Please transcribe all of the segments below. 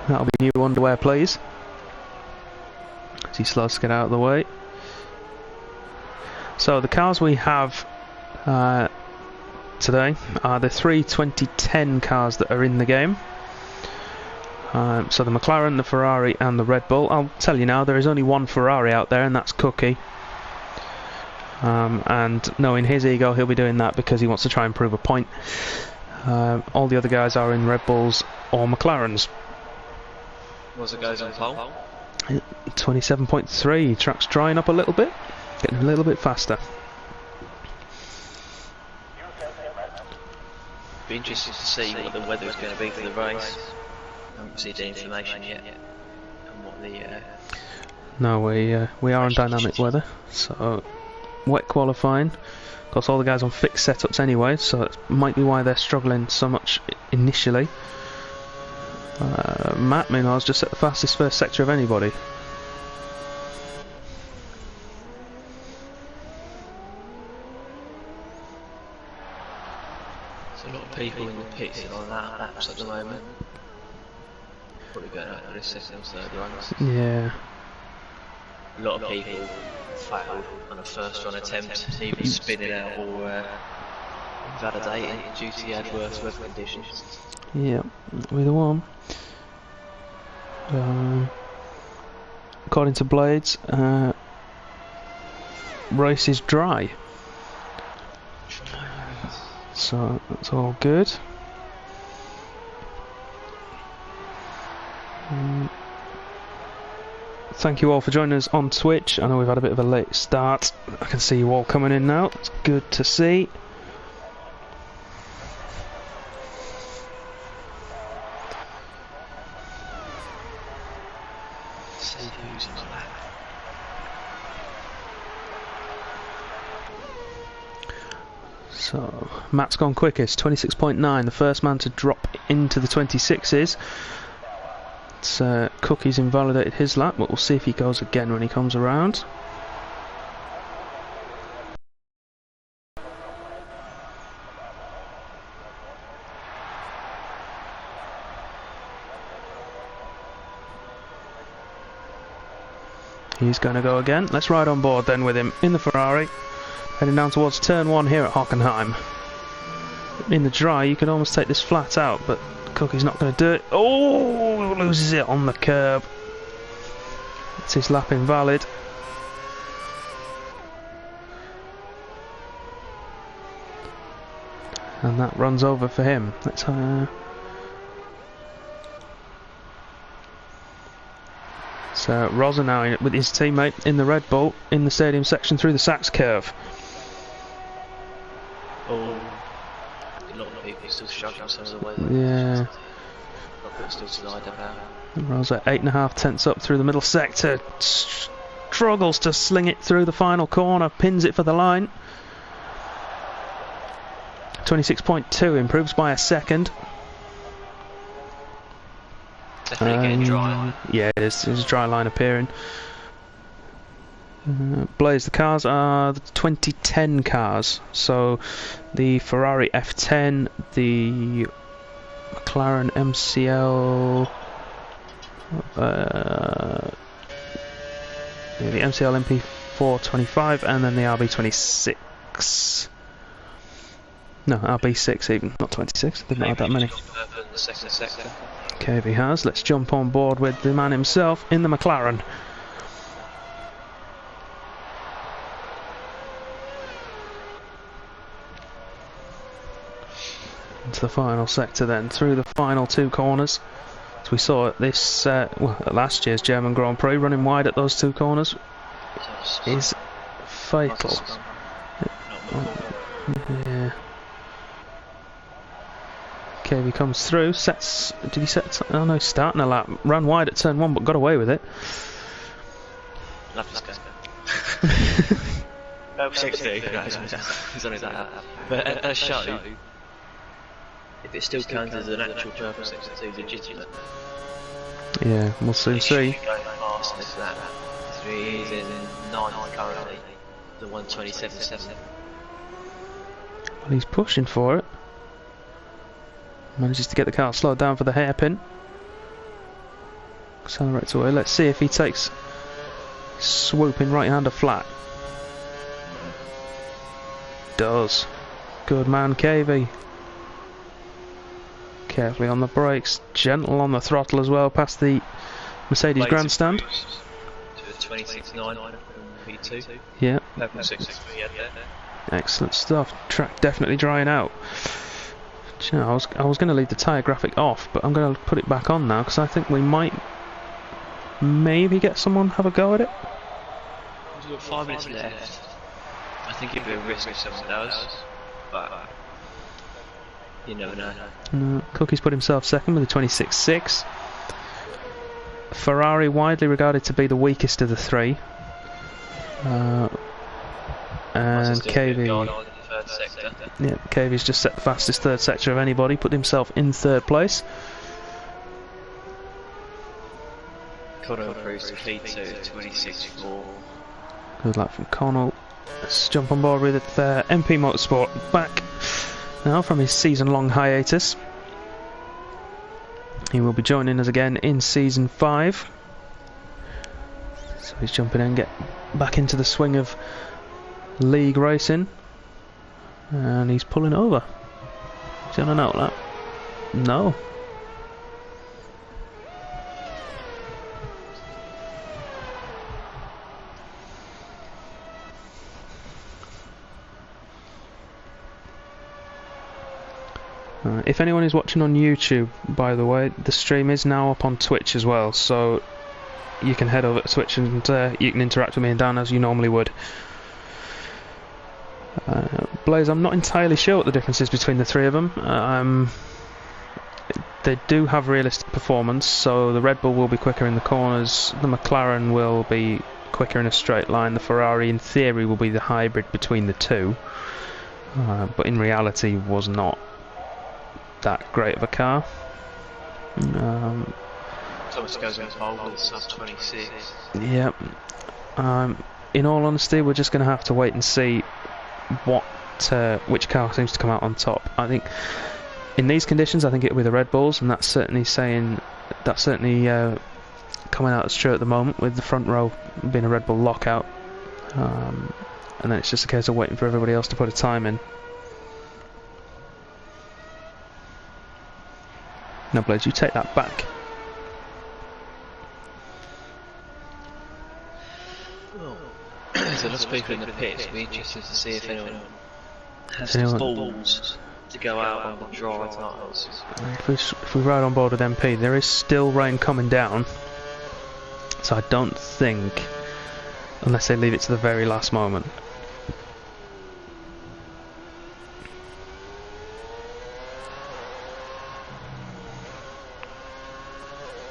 That'll be new underwear, please. As he slows to get out of the way. So the cars we have today are the three 2010 cars that are in the game. So the McLaren, the Ferrari and the Red Bull. I'll tell you now, there is only one Ferrari out there, and that's Cookie. And knowing his ego, he'll be doing that because he wants to try and prove a point. All the other guys are in Red Bulls or McLarens. What's the guys on pole? 27.3. Track's drying up a little bit, getting a little bit faster. Be interested to see what the weather is going to be for the race. I haven't received the information yet. And what the No, we are on dynamic weather, so wet qualifying. Of course, all the guys on fixed setups anyway, so it might be why they're struggling so much initially. Matt, meanwhile, has just set the fastest first sector of anybody. There's a lot of people in the pits that are on that laps at the moment. Probably going out for the second and third runs. Yeah. A lot of people failed on a first run attempt, either spinning out or invalidating due to the adverse weather conditions. Yeah, we're the one. According to Blades, race is dry. So that's all good. Thank you all for joining us on Twitch. I know we've had a bit of a late start. I can see you all coming in now. It's good to see. So Matt's gone quickest, 26.9, the first man to drop into the 26s. It's Cookie's invalidated his lap, but we'll see if he goes again when he comes around. He's going to go again. Let's ride on board then with him in the Ferrari. Heading down towards turn 1 here at Hockenheim. In the dry, you could almost take this flat out, but Cookie's not going to do it. Oh, loses it on the curb. It's his lap invalid. And that runs over for him. Let's So Rosa now with his teammate in the Red Bull in the stadium section through the Sachs curve. Oh, a lot of people still struggling some of the way. Yeah. Still slide about. Rosa 8.5 tenths up through the middle sector. Struggles to sling it through the final corner. Pins it for the line. 26.2 improves by a second. Definitely getting dry. Yeah, there's a dry line appearing. Blaze, the cars are the 2010 cars. So the Ferrari F10, the McLaren MCL, the MCL MP425, and then the RB26. No, RB6 even, not 26. They've not had that many. Okay, if he has, let's jump on board with the man himself in the McLaren. Into the final sector then, through the final two corners. As we saw at this, well, at last year's German Grand Prix, running wide at those two corners is fatal. Yeah. Okay, he comes through, sets, did he set, oh no, starting a lap, ran wide at turn 1 but got away with it. Love this guy. Oh, 60, he's only that. But at a show, if it still counts as an actual purpose 62 legitimate. Yeah, we'll soon see. Going past this lap. So he's in 9th currently, the 127.7. Well, he's pushing for it. Manages to get the car slowed down for the hairpin. Accelerates away. Let's see if he takes swooping right-hander flat. Does. Good man, KV. Carefully on the brakes, gentle on the throttle as well, past the Mercedes grandstand. To a 26.9 V2. Yeah. 11.63 there. Excellent stuff. Track definitely drying out. Do you know, I was going to leave the tyre graphic off, but I'm going to put it back on now because I think we might maybe get someone have a go at it. We've got 5 minutes left. I think it'd be a risk if someone does, but you never know. No, Cookie's put himself second with a 26.6. Ferrari widely regarded to be the weakest of the three. And KV. Yeah, KV's just set the fastest third sector of anybody, put himself in third place. Connell improves to P2, 26.4. Good luck from Connell. Let's jump on board with MP Motorsport back now from his season-long hiatus. He will be joining us again in season 5. So he's jumping in, get back into the swing of league racing. And he's pulling over. Is he on an outlap? No. If anyone is watching on YouTube, by the way, the stream is now up on Twitch as well, so you can head over to Twitch and you can interact with me and Dan as you normally would. Blaze, I'm not entirely sure what the difference is between the three of them. They do have realistic performance, so the Red Bull will be quicker in the corners, the McLaren will be quicker in a straight line, the Ferrari in theory will be the hybrid between the two, but in reality was not that great of a car. Thomas goes on pole with sub 26. Yep. In all honesty, we're just going to have to wait and see which car seems to come out on top. I think in these conditions, I think it'll be the Red Bulls, and that's certainly coming out as true at the moment, with the front row being a Red Bull lockout. And then it's just a case of waiting for everybody else to put a time in. No, Blaze, you take that back. There's a lot of people in the pits. It'll be interesting to see if anyone has the balls to go out on the dry tyres. If we ride on board with MP, there is still rain coming down, so I don't think, unless they leave it to the very last moment.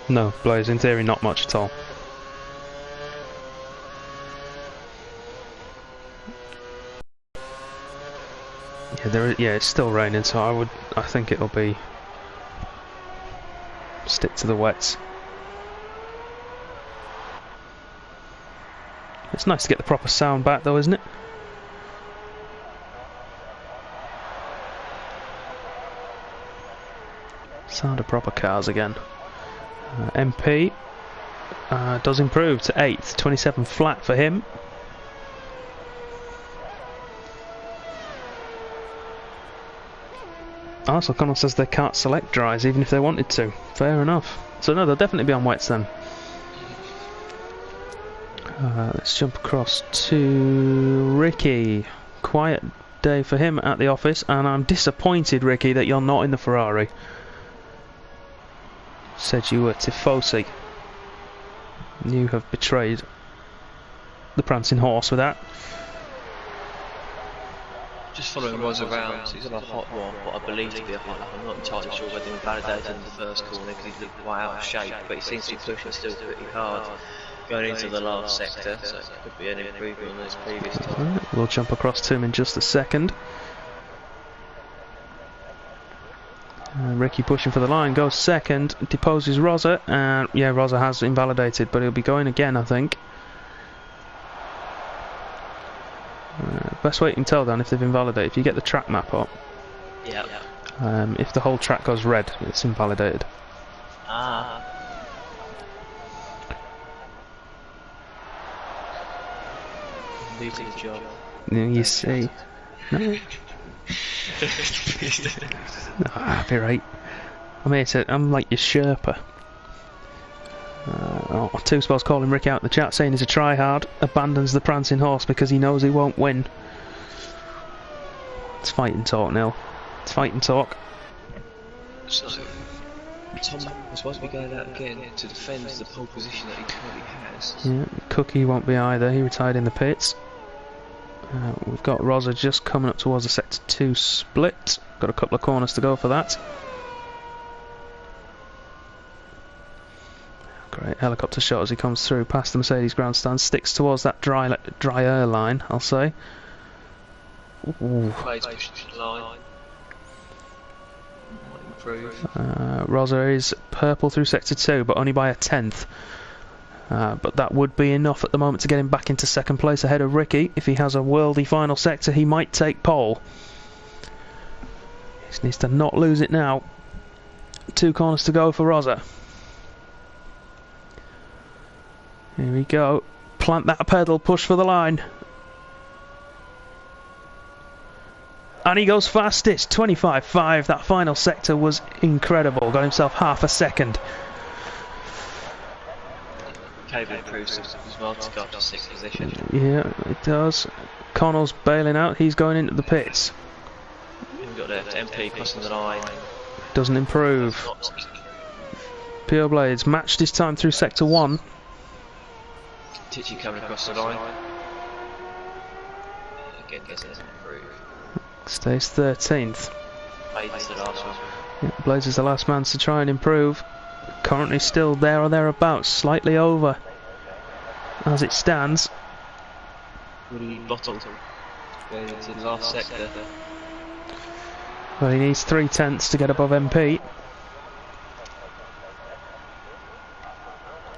No, Blaze, in theory not much at all. Yeah, it's still raining, so I think it'll be stick to the wets. It's nice to get the proper sound back though, isn't it? Sound of proper cars again. MP does improve to 8th, 27 flat for him. Also, Connell says they can't select dries even if they wanted to. Fair enough. So no, they'll definitely be on wets then. Let's jump across to Ricky. Quiet day for him at the office, and I'm disappointed, Ricky, that you're not in the Ferrari. Said you were tifosi. You have betrayed the prancing horse with that. Just following Roz around, he's on a hot one, what I believe to be a hot lap. I'm not entirely sure whether he validated in the first corner because he looked quite out of shape, but he seems to be pushing still pretty hard going into the last sector, so it could be an improvement on his previous time. Right, we'll jump across to him in just a second. Ricky pushing for the line, goes second, deposes Rosa, and yeah, Rosa has invalidated, but he'll be going again, I think. Best way you can tell then if they've invalidated, if you get the track map up, yeah. If the whole track goes red, it's invalidated. Ah. New to the job. You see. No. Happy right. I'm like your Sherpa. Two Spells calling Rick out in the chat saying he's a try-hard, abandons the prancing horse because he knows he won't win. It's fighting talk, Neil. It's fighting talk. So, Tom was supposed to be going out again to defend the pole position that he currently has. Yeah, Cookie won't be either, he retired in the pits. We've got Rosa just coming up towards the Sector 2 split. Got a couple of corners to go for that. Great helicopter shot as he comes through past the Mercedes grandstand, sticks towards that drier line, I'll say. Ooh. Rosa is purple through Sector 2, but only by a tenth. But that would be enough at the moment to get him back into second place ahead of Ricky. If he has a worldy final sector, he might take pole. He needs to not lose it now. 2 corners to go for Rosa. Here we go. Plant that pedal, push for the line. And he goes fastest, 25.5. That final sector was incredible. Got himself half a second. Cable improves as well to go up to 6th position. Yeah, it does. Connell's bailing out. He's going into the pits. We've got left MP crossing the line. Doesn't improve. Pure Blades matched his time through Sector 1. Tichy coming across the line. Again, doesn't improve. Stays 13th. Blades is the last one. Yeah, Blades is the last man to try and improve. Currently still there or thereabouts, slightly over as it stands. Woody bottled going into the last sector. Well, he needs 3/10 to get above MP.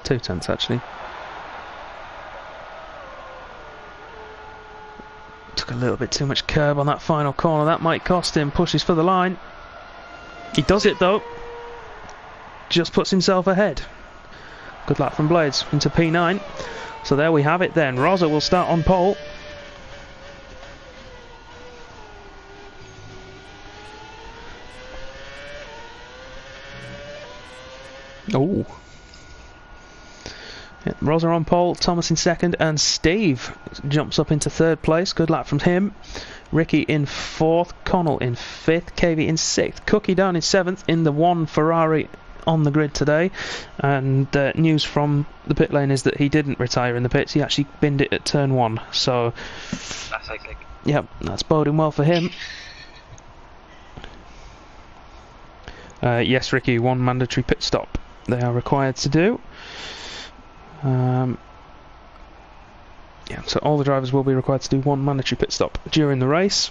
2/10 actually. Took a little bit too much curb on that final corner. That might cost him. Pushes for the line. He does it though. Just puts himself ahead. Good luck from Blades into P9. So there we have it then. Rosa will start on pole. Oh. Yeah, Rosa on pole, Thomas in second, and Steve jumps up into 3rd place. Good luck from him. Ricky in 4th, Connell in 5th, KV in 6th, Cookie down in 7th in the 1 Ferrari on the grid today. And news from the pit lane is that he didn't retire in the pits, he actually binned it at turn 1. So, yep, that's boding well for him. Yes, Ricky, 1 mandatory pit stop they are required to do. Yeah, so all the drivers will be required to do 1 mandatory pit stop during the race.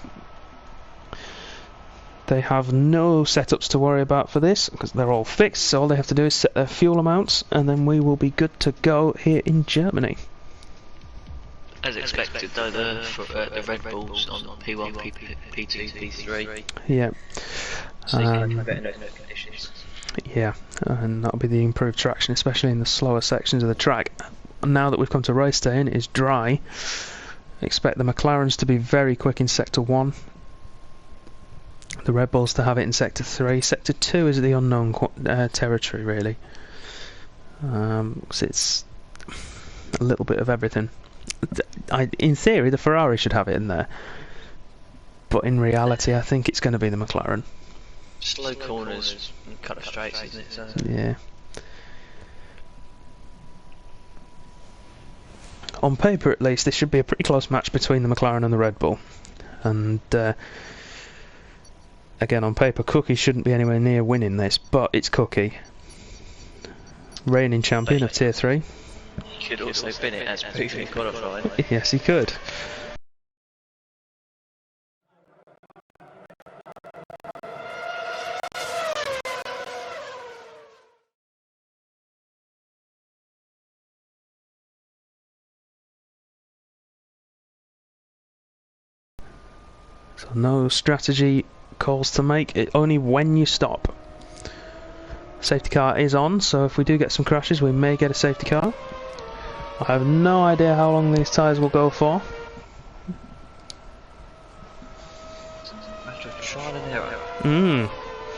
They have no setups to worry about for this because they're all fixed, so all they have to do is set their fuel amounts and then we will be good to go here in Germany. As expected though, the Red Bulls on P1, P2, P3. Yeah. So you can have better conditions. Yeah, and that'll be the improved traction, especially in the slower sections of the track. Now that we've come to race day and it is dry, expect the McLarens to be very quick in Sector 1. The Red Bulls to have it in Sector 3. Sector 2 is the unknown territory, really. It's a little bit of everything. In theory, the Ferrari should have it in there. But in reality, I think it's going to be the McLaren. Slow corners and cut straights, isn't it? So. Yeah. On paper, at least, this should be a pretty close match between the McLaren and the Red Bull. And again, on paper, Cookie shouldn't be anywhere near winning this, but it's Cookie, reigning champion of Tier 3. He could also win it as briefly qualified. Yes, he could. So no strategy calls to make, only when you stop. Safety car is on, so if we do get some crashes we may get a safety car. I have no idea how long these tyres will go for. trial and error.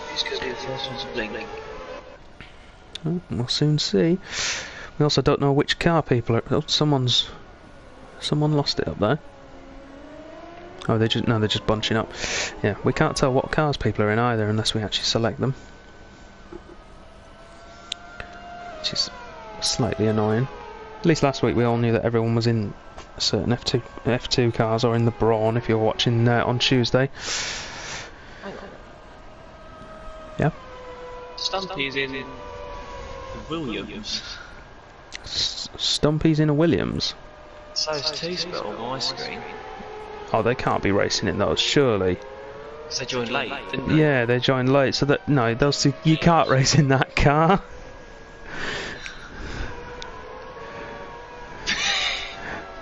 Who's going to be the first one to blink? We'll soon see. We also don't know which car people are. Oh, someone lost it up there. Oh, they're just bunching up. Yeah, we can't tell what cars people are in either unless we actually select them, which is slightly annoying. At least last week we all knew that everyone was in certain F2 cars or in the Brawn if you're watching on Tuesday. Hang on. Yeah. Stumpy's in the Williams. Stumpy's in a Williams. So is T-Spell on my screen. Oh, they can't be racing in those, surely. Because they joined late, didn't they? Yeah, they joined late, so that no, those two, you can't race in that car.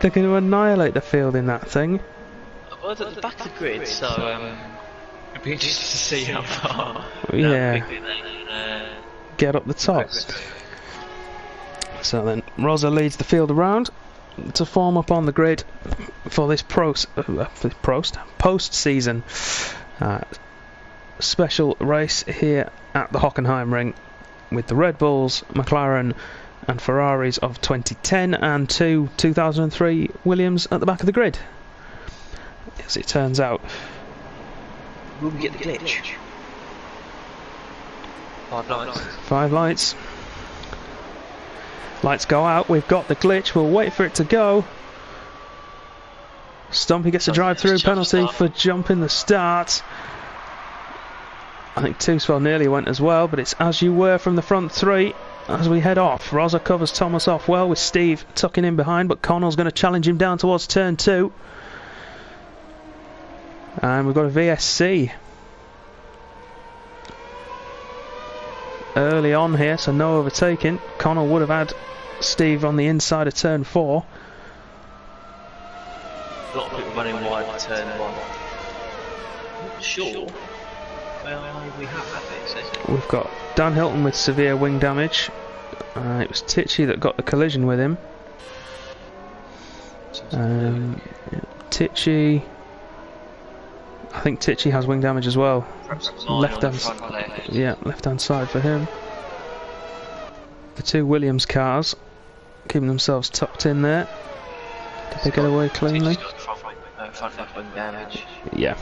They're going to annihilate the field in that thing. Well, at the back of the grid, so it'd be interesting to see how far. Yeah. Get up the top. So then, Rosa leads the field around to form up on the grid for this post-season special race here at the Hockenheim Ring with the Red Bulls, McLaren and Ferraris of 2010 and 2003 Williams at the back of the grid. As it turns out. Will we get the glitch? 5 lights. 5 lights. Lights go out, we've got the glitch, we'll wait for it to go. Stumpy gets a drive-through penalty for jumping the start. I think Two-Swell nearly went as well, but it's as you were from the front three as we head off. Rosa covers Thomas off well with Steve tucking in behind, but Connell's going to challenge him down towards turn 2. And we've got a VSC early on here, so no overtaking. Connell would have had Steve on the inside of turn 4. A lot of people running wide for turn 1. Not sure. Well, we have that bit, We've got Dan Hilton with severe wing damage. It was Tichy that got the collision with him. Tichy. I think Tichy has wing damage as well. Left hand side for him. The two Williams cars keeping themselves tucked in there. Did they get away cleanly? Front left wing damage. Yeah.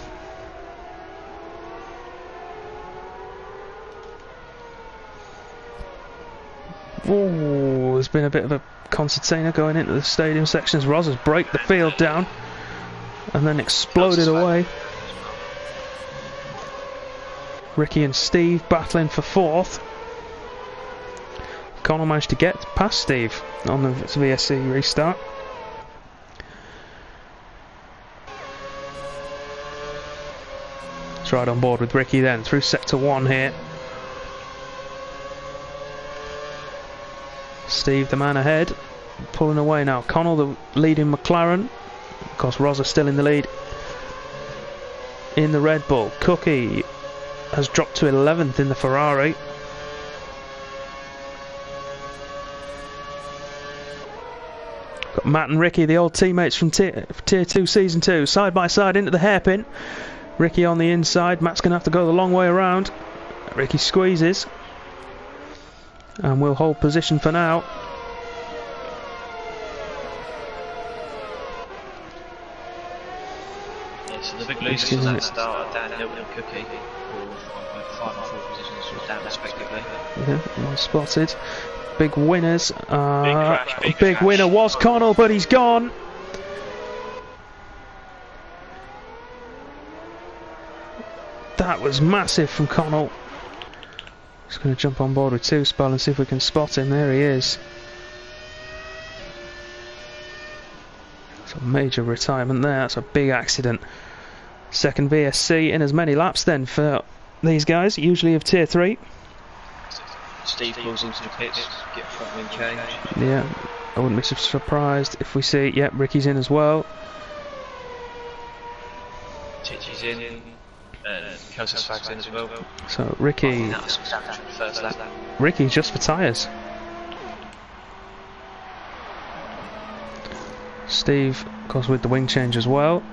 Ooh, there's been a bit of a concertina going into the stadium sections. Roz has braked the field down and then exploded away. Ricky and Steve battling for 4th. Connell managed to get past Steve on the VSC restart. It's right on board with Ricky then through sector 1 here. Steve, the man ahead, pulling away now. Connell, the leading McLaren. Of course, Rosa still in the lead in the Red Bull. Cookie has dropped to 11th in the Ferrari. Got Matt and Ricky, the old teammates from Tier 2 Season 2, side by side into the hairpin. Ricky on the inside. Matt's going to have to go the long way around. Ricky squeezes. And we'll hold position for now. Yeah, so the big losers from that start are Dan Hilton and Cookie, who are 5 and 4 positions from down respectively. Yeah, well spotted. Big winners. Big winner was Connell, but he's gone. That was massive from Connell. Just going to jump on board with Two-Spell and see if we can spot him. There he is. That's a major retirement there. That's a big accident. Second VSC in as many laps then for these guys, usually of Tier 3. Steve pulls into the pits, get front wing change. Yeah, I wouldn't be surprised if we see, yep, Ricky's in as well. Titchy's in. And COS flags in as well. So Ricky just for tyres. Steve, of course, with the wing change as well.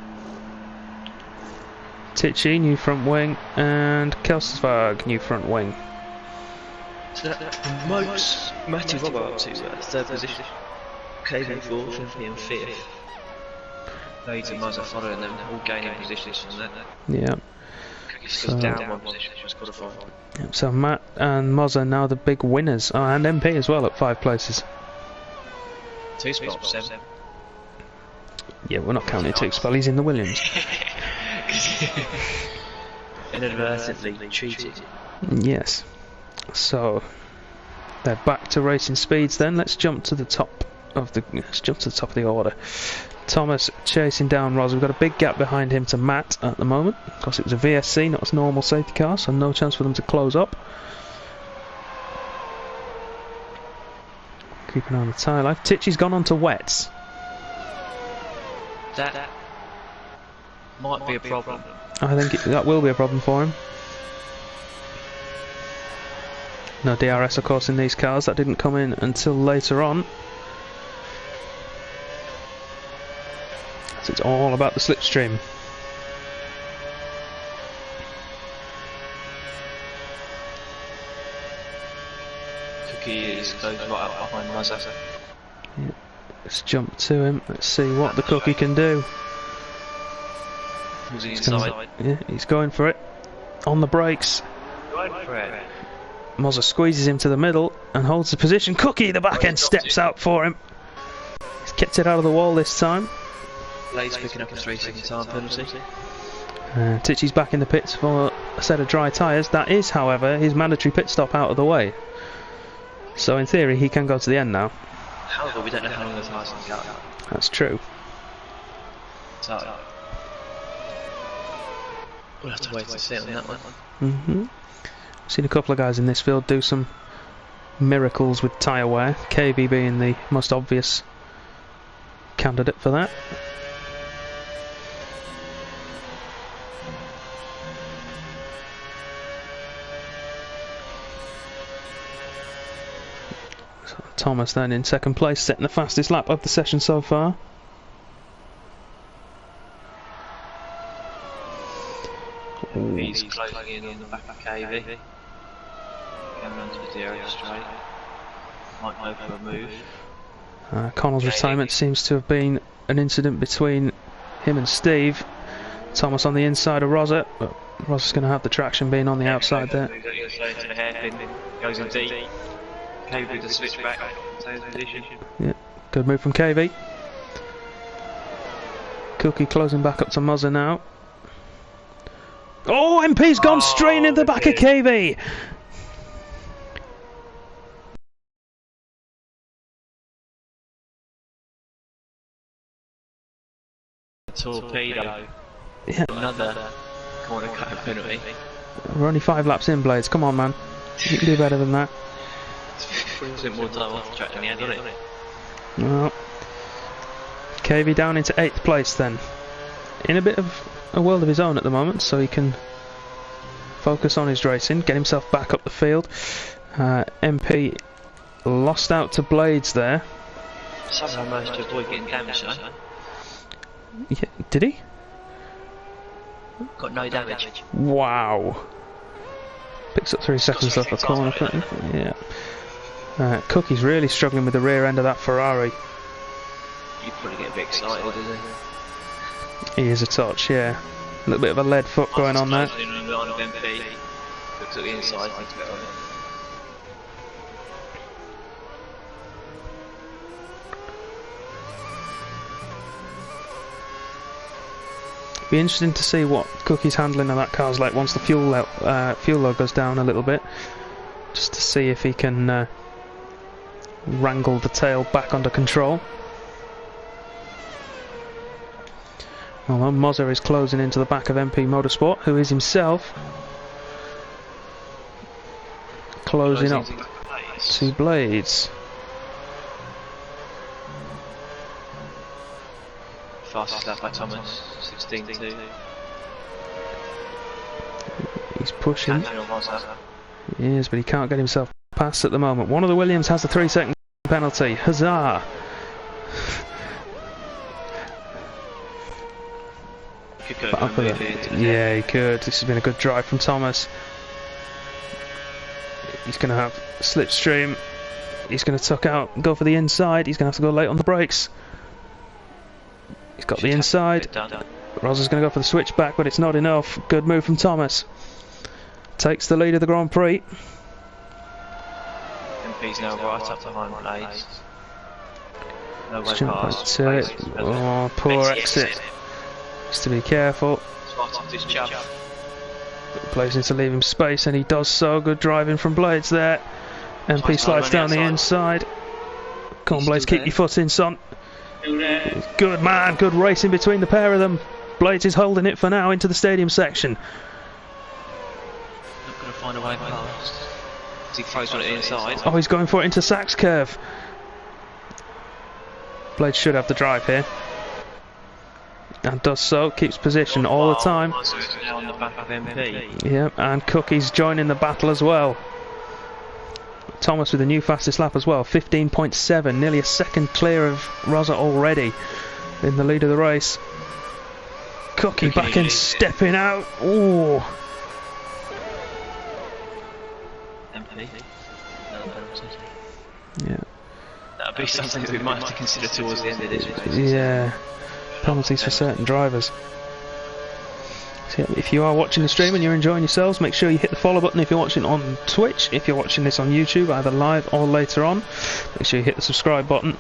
Tichy, new front wing, and Kelsberg, new front wing. So that promotes Matty Robert up to third position. Caven fourth, and fifth. Blades and Muzzer following them, all gaining positions from that. Yeah. So, down one position, just qualified. Yep, so Matt and Mozza now the big winners. Oh, and MP as well at 5 places. 2 spots, 7. Yeah, we're not counting 2 spell, he's in the Williams. Inadvertently cheated. Yes. So they're back to racing speeds then. Let's jump to the top of the order. Thomas chasing down Roz. We've got a big gap behind him to Matt at the moment. Of course, it was a VSC, not a normal safety car, so no chance for them to close up. Keeping on the tyre life. Tichy's gone on to wets. That might be a problem. I think that will be a problem for him. No DRS, of course, in these cars. That didn't come in until later on. So it's all about the slipstream. Cookie is close right up behind Muzzer. Yeah. Let's jump to him. Let's see what the Cookie can do. Who's inside? Yeah, he's going for it. On the brakes. Going for it. Mozza squeezes him to the middle and holds the position. Cookie, the back end, steps out for him. He's kept it out of the wall this time. Blades picking up a 3-second time penalty. Tichy's back in the pits for a set of dry tyres. That is, however, his mandatory pit stop out of the way. So in theory, he can go to the end now. However, we don't know how long the tyres can go. That's true. So we'll have to wait to see on that one. I've seen a couple of guys in this field do some miracles with tyre wear. KB being the most obvious candidate for that. So Thomas then in second place, setting the fastest lap of the session so far. He's closing in on the back of KV. Going round to the DRS straight. Might go for a move. Connell's retirement seems to have been an incident between him and Steve. Thomas on the inside of Rosa, but Rosa's going to have the traction being on the outside there. Goes in deep. KV with the switch back. Position. Yeah, good move from KV. Cookie closing back up to Muzzer now. Oh, MP's gone straight into the back of KV. Torpedo. Yeah. Another corner cut penalty. We're only 5 laps in, Blades. Come on, man. You can do better than that. Brings it more time off the track than he had, doesn't it? Well, KV down into 8th place then. In a bit of a world of his own at the moment, so he can focus on his racing, get himself back up the field. MP lost out to Blades there. Somehow managed to avoid getting damaged though. Yeah, did he? Got no damage. Wow. Picks up 3 seconds off a corner. Yeah. Cookie's really struggling with the rear end of that Ferrari. You probably get a bit excited, doesn't he? He is a touch, yeah. A little bit of a lead foot going on there. Looks at the inside, thinks better of it. Be interesting to see what Cookie's handling of that car's like once the fuel load goes down a little bit, just to see if he can wrangle the tail back under control. Although Mozza is closing into the back of MP Motorsport, who is himself closing up to Blades. Fastest lap by Thomas, 16.2. He's pushing. He is, but he can't get himself past at the moment. One of the Williams has the 3-second penalty. Huzzah! Could go But up for a with move it. into the Yeah, he could. This has been a good drive from Thomas. He's going to have slipstream. He's going to tuck out, go for the inside. He's going to have to go late on the brakes. He's got the inside. Rosa's going to go for the switchback, but it's not enough. Good move from Thomas. Takes the lead of the Grand Prix. MP's now right up behind Blades. No way Let's jump past. back to it. Oh, poor exit. Just to be careful. Right off this jump. Blades needs to leave him space, and he does so. Good driving from Blades there. MP slides down the inside. Come on, Blades, keep your foot in, son. Good man, good racing between the pair of them. Blades is holding it for now into the stadium section. Not going to find a way past. As he throws one at the inside. Oh, he's going for it into Sachs curve. Blades should have the drive here. And does so, keeps position all the time. Now on the back of MP. Yeah, and Cookie's joining the battle as well. Thomas with the new fastest lap as well, 15.7, nearly a second clear of Rosa already in the lead of the race. Cookie back in, stepping out. Ooh. MP. Yeah. That'd be something that we might have to consider towards the end of this race. Yeah. Penalties for certain drivers. So yeah, if you are watching the stream and you're enjoying yourselves, make sure you hit the follow button if you're watching on Twitch. If you're watching this on YouTube, either live or later on, make sure you hit the subscribe button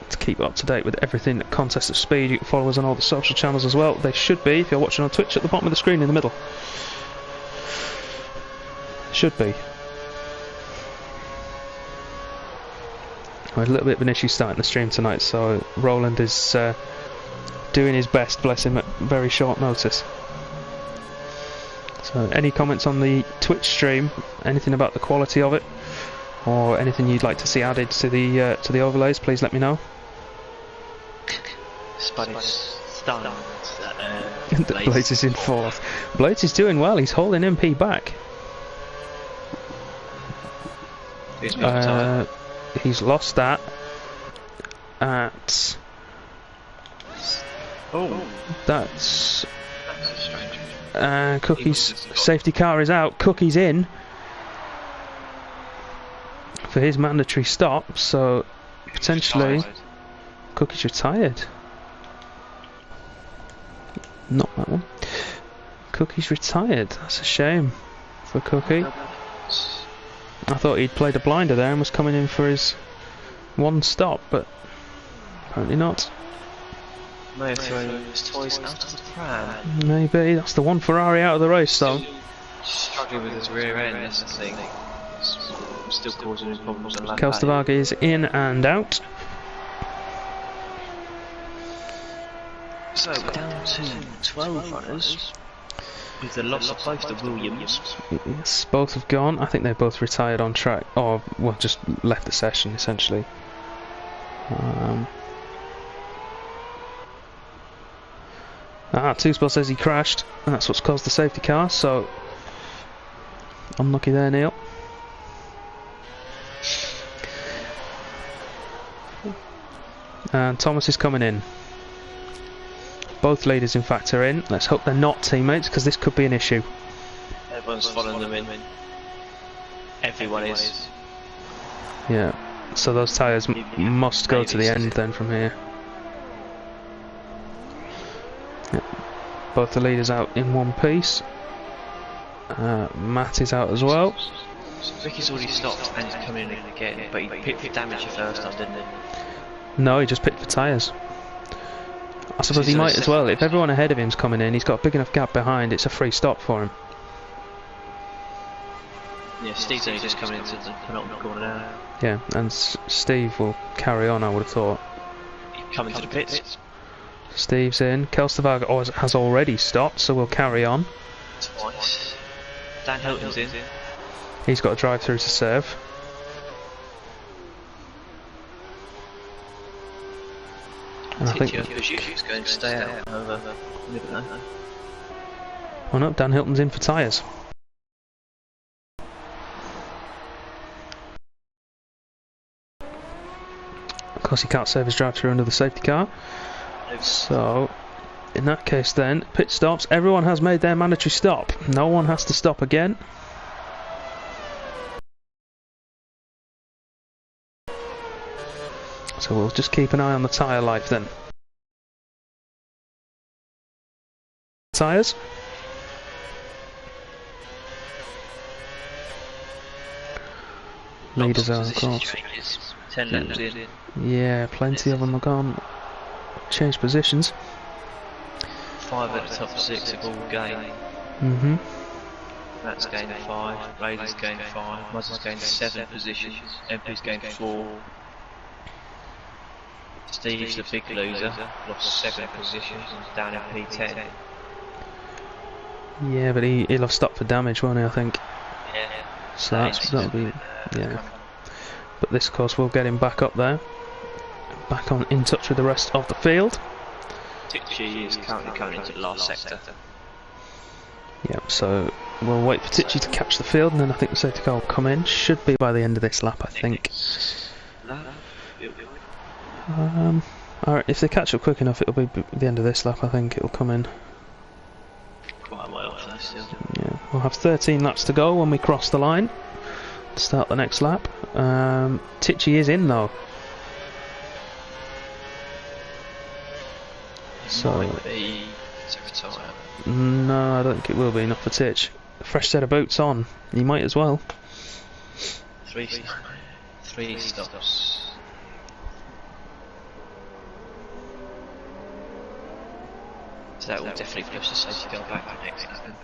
to keep up to date with everything Contest of Speed. You can follow us on all the social channels as well. They should be, if you're watching on Twitch, at the bottom of the screen in the middle. Should be. We had a little bit of an issue starting the stream tonight, so Roland is doing his best, bless him, at very short notice. So any comments on the Twitch stream, anything about the quality of it, or anything you'd like to see added to the overlays, please let me know. Spanish stunned. Blades is in fourth. Blades is doing well, he's holding MP back. He's lost that at... Oh, that's... strange. Cookie's safety car is out. Cookie's in for his mandatory stop, so potentially Cookie's retired. Not that one. Cookie's retired. That's a shame for Cookie. I thought he'd played a blinder there and was coming in for his one stop, but apparently not. May have thrown his toys out of the pram. Maybe. That's the one Ferrari out of the race, though. Struggling with his rear end, that's the thing. Still causing him problems on lap Kelsterberg is in and out. So we're down to 12 runners, with the loss of both the Williams. Yes, both have gone. I think they've both retired on track, or well, just left the session essentially. Two-Spell says he crashed, and that's what's caused the safety car, so unlucky there, Neil. And Thomas is coming in. Both leaders, in fact, are in. Let's hope they're not teammates, because this could be an issue. Everyone's following them in. Everyone is. Yeah, so those tyres must go to the end then from here. Yeah. Both the leaders out in one piece. Matt is out as well. So Vicky's already stopped and he's coming in again, but he picked for damage the first time, didn't he? No, he just picked for tyres. I suppose he might as well. If everyone ahead of him's coming in, he's got a big enough gap behind, it's a free stop for him. Yeah, Steve's only just coming into the penultimate corner now. Yeah, and Steve will carry on, I would have thought. Coming to the pits. Steve's in. Kelsterberg has already stopped, so we'll carry on. Twice. Dan Hilton's in. He's got a drive through to serve. And I think... She's going to stay out over. Oh no, Dan Hilton's in for tyres. Of course he can't save his drive through under the safety car. So In that case then, pit stops. Everyone has made their mandatory stop. No one has to stop again. So we'll just keep an eye on the tyre life then. Tyres. Leaders are, of course. 10 laps in. Yeah, plenty of them are gone. Changed positions. 5 at the top 6 have all gained. Matt's gained 5, Razor's gained 5, Muzzle's gained 7 positions, MP's gained 4. Steve's the big loser, lost 7 positions and down in P10. Yeah, but he'll have stopped for damage, won't he, I think? Yeah. So that'll be, yeah. But this, of course, will get him back up there. Back on in touch with the rest of the field. Tichy is currently coming into the last sector. Yep, so we'll wait for Tichy to catch the field, and then I think the safety car will come in. Should be by the end of this lap, I think. Alright, if they catch up quick enough, it'll be the end of this lap, I think it'll come in. Quite a way off there still. Yeah, we'll have 13 laps to go when we cross the line to start the next lap. Tichy is in though. So no, I don't think it will be enough for Titch. Fresh set of boots on, he might as well. 3 stops. So that will definitely push the safety car back for next lap.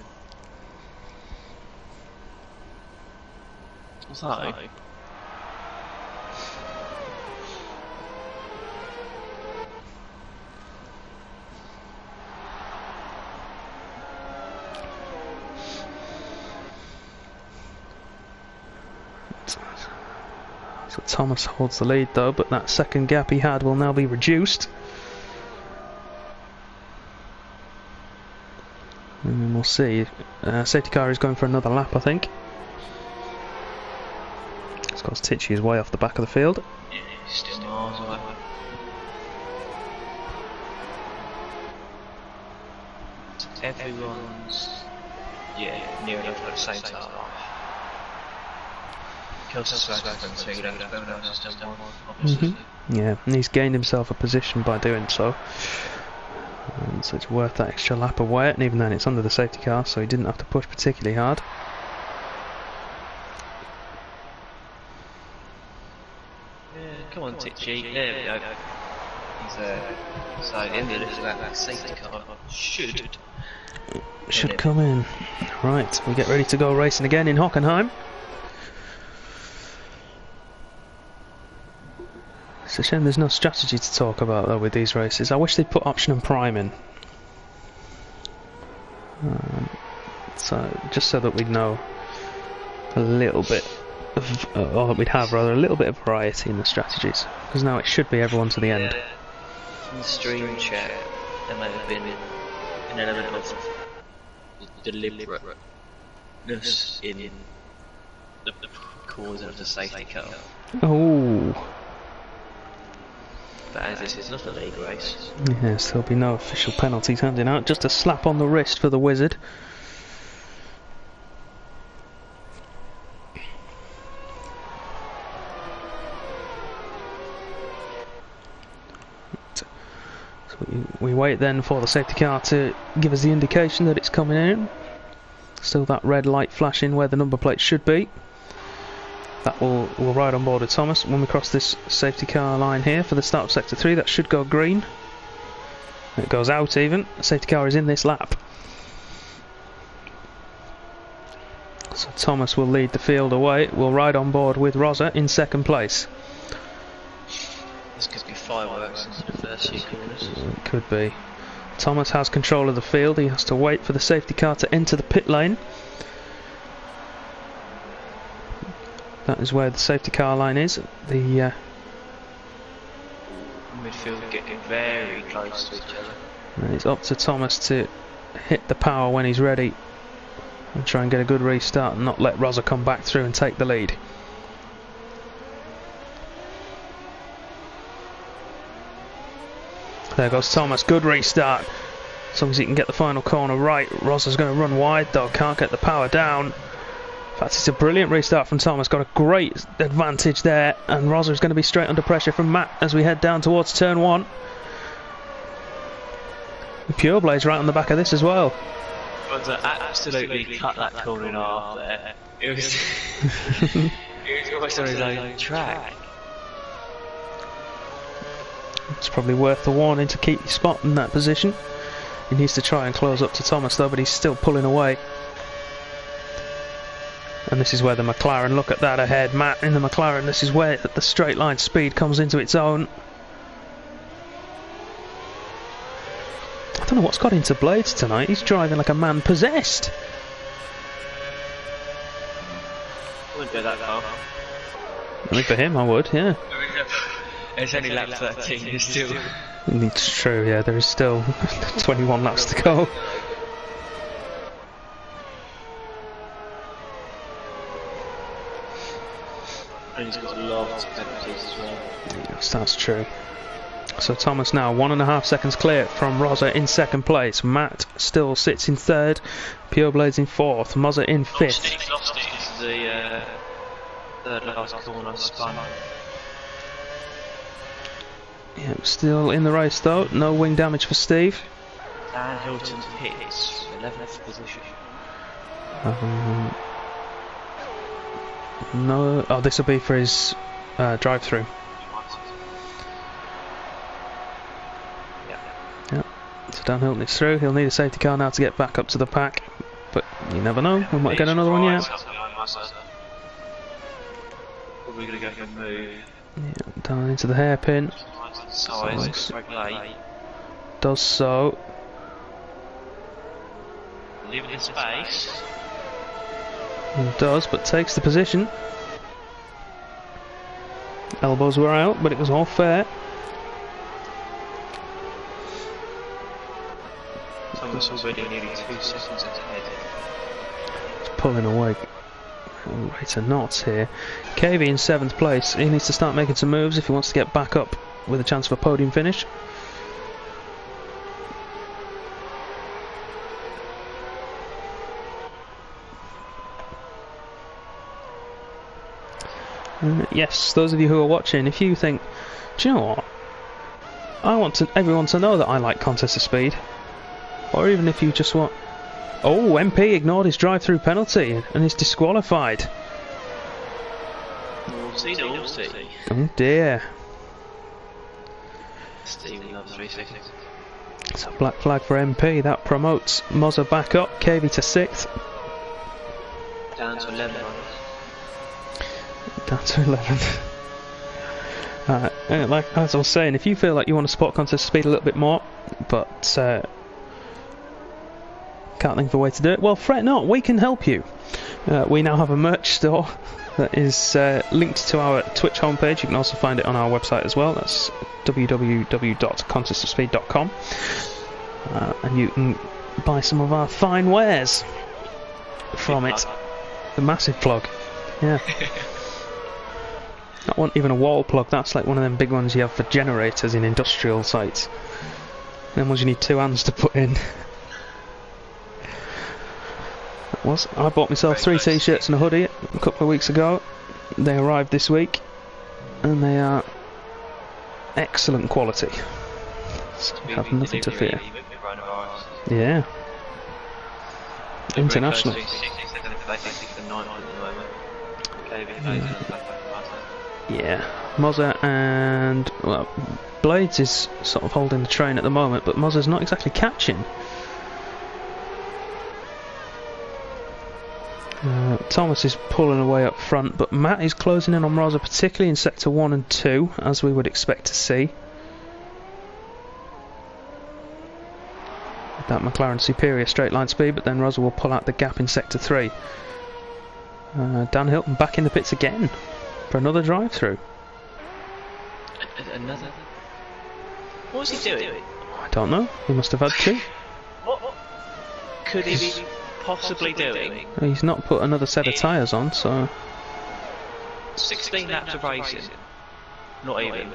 So Thomas holds the lead though, but that second gap he had will now be reduced. And then we'll see. Safety car is going for another lap, I think. Of course, Tichy is way off the back of the field. yeah, still miles away. Everyone's near enough at the same time. Yeah, and he's gained himself a position by doing so. So it's worth that extra lap of weight, and even then it's under the safety car, so he didn't have to push particularly hard. Yeah, come on Tichy, there we go. He's so in the list of that safety car should come in. Right, we get ready to go racing again in Hockenheim. It's a shame there's no strategy to talk about though with these races. I wish they'd put option and prime in. So just so that we'd know a little bit of, or that we'd have rather a little bit of variety in the strategies. Because now it should be everyone to the end. In the stream chat, there may have been an element of deliberateness in the causing of the safety car. Oh. But as this is not a league race. Yes, there'll be no official penalties handing out, just a slap on the wrist for the wizard. So we wait then for the safety car to give us the indication that it's coming in. Still that red light flashing where the number plate should be. That will ride on board with Thomas when we cross this safety car line here for the start of sector 3. That should go green. It goes out even. The safety car is in this lap. So Thomas will lead the field away. We'll ride on board with Rosa in second place. This could be fireworks in the first few corners. It could be. Thomas has control of the field. He has to wait for the safety car to enter the pit lane. That is where the safety car line is. The midfield getting very close to each other. And it's up to Thomas to hit the power when he's ready and try and get a good restart and not let Rosa come back through and take the lead. There goes Thomas, good restart. As long as he can get the final corner right. Rosler's going to run wide though, can't get the power down. In fact, it's a brilliant restart from Thomas, got a great advantage there, and Rosler's going to be straight under pressure from Matt as we head down towards turn 1. The Pure Blade's right on the back of this as well. Rosler absolutely cut that corner in half there. It was, it was almost on his own track. It's probably worth the warning to keep your spot in that position. He needs to try and close up to Thomas though, but he's still pulling away. And this is where the McLaren, look at that ahead, Matt in the McLaren, this is where the straight line speed comes into its own. I don't know what's got into Blades tonight, he's driving like a man possessed. I wouldn't go that far. I think for him I would, yeah. It's only lap 13, it's still... It's true, yeah, there is still 21 laps to go. And he's got a lot of penalties as well. Yes, that's true. So Thomas now 1.5 seconds clear from Rosler in second place. Matt still sits in third. Pure Blades in fourth. Mozza in fifth. Lost it. This is the third last corner spun. Yeah, still in the race though. No wing damage for Steve. Dan Hilton pits 11th position. No. Oh, this will be for his drive-through. Yeah. So Dan Hilton is through. He'll need a safety car now to get back up to the pack. But you never know. We might get another one yet. Probably going to go for a move. Yeah, down into the hairpin. Size, does so. Leaving in space. It does, but takes the position. Elbows were out, but it was all fair. Thomas already nearly 2 seconds ahead. It's pulling away. Right, a knots here. KV in 7th place. He needs to start making some moves if he wants to get back up with a chance for a podium finish. Yes, those of you who are watching, if you think, do you know what? I want everyone to know that I like Contest of Speed. Or even if you just want... Oh, MP ignored his drive-through penalty and is disqualified. Oh dear. Steve loves racing. So black flag for MP, that promotes Mozza back up, KV to 6th. Down to 11. Down to 11th. Like as I was saying, if you feel like you want to support Contest of Speed a little bit more, but can't think of a way to do it, well, fret not, we can help you. We now have a merch store that is linked to our Twitch homepage. You can also find it on our website as well. That's www.contestofspeed.com, and you can buy some of our fine wares from it. The massive plug, yeah. Not even a wall plug, that's like one of them big ones you have for generators in industrial sites. Then ones you need 2 hands to put in. I bought myself 3 t-shirts and a hoodie a couple of weeks ago. They arrived this week and they are excellent quality, so I have nothing to fear. Yeah, international. Yeah, Mozza and well, Blades is sort of holding the train at the moment, but Mozza's not exactly catching. Thomas is pulling away up front, but Matt is closing in on Mozza, particularly in sector 1 and 2, as we would expect to see. That McLaren superior straight line speed, but then Mozza will pull out the gap in sector 3. Dan Hilton back in the pits again for another drive-through. Another? What was he doing? I don't know. He must have had 2. What could he be possibly doing? He's not put another set of tyres on, so... 16 laps of racing. Not even.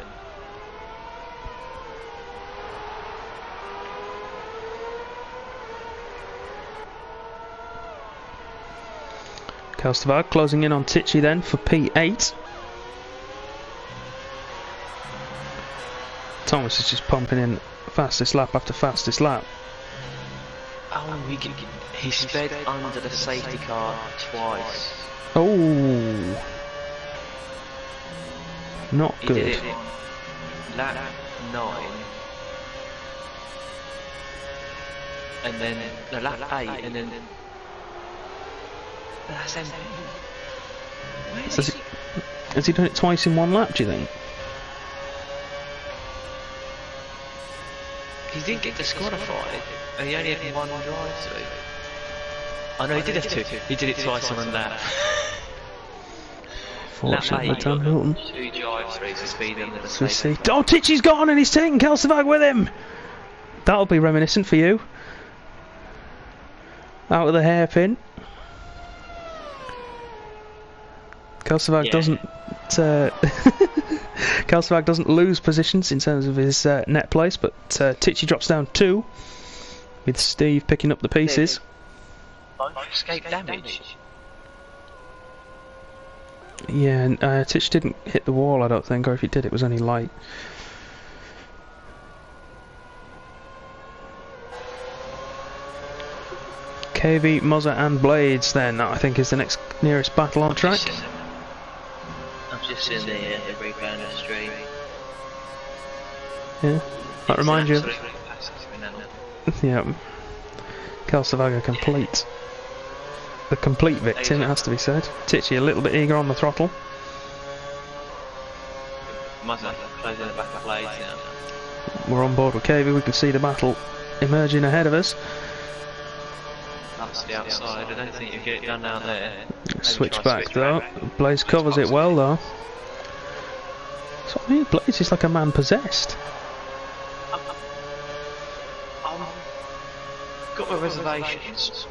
Kelsterberg closing in on Tichy then for P8. Thomas is just pumping in fastest lap after fastest lap. Oh, he sped under the safety car twice. Oh, not He good. did it lap 9. And then, no, lap 8, and then... That's empty. Has he done it twice in one lap, do you think? He didn't get disqualified, and he only had one drive-through. Oh no, he did have 2. He did it twice on a lap. Fortunately, Dan Hilton. 2 drive-throughs to speed under the So we see. safety. Oh, Tichy's gone and he's taking Kelsterberg with him! That'll be reminiscent for you. Out of the hairpin. Kelsterberg doesn't. Kelsterberg doesn't lose positions in terms of his net place, but Tichy drops down 2, with Steve picking up the pieces. Escape damage. Yeah, and Tichy didn't hit the wall, I don't think, or if he did, it was only light. KV, Mozza and Blades then, I think is the next nearest battle on track. I'm just in the rebound stream. Yeah, that reminds you. Yeah, Kelsterberg complete. The complete victim, it has to be said. Tichy a little bit eager on the throttle. Mozza closing the back of Blades now. We're on board with KV, we can see the battle emerging ahead of us. That's the outside, I don't think you get it done down there. Switch back though. Blaze covers it well though. So I mean, Blaze is like a man possessed. Got my reservations.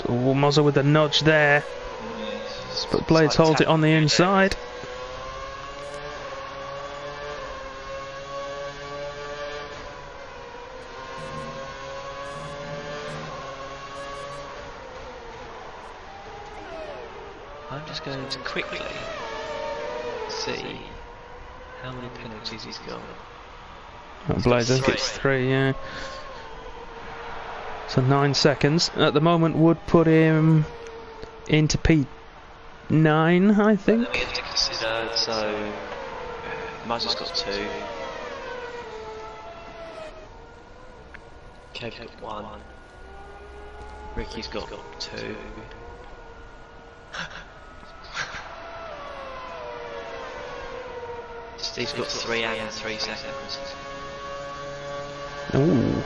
Oh, Mozza with a nudge there. But Blades holds it on the inside. I'm just going to quickly see how many penalties he's got. Blades I think it's 3, yeah. So 9 seconds. At the moment would put him into P9, I think. We have to consider, so Muzza's got 2. Kev's got 1. Ricky's got 2. Steve's got 3 and 3 seconds. Ooh.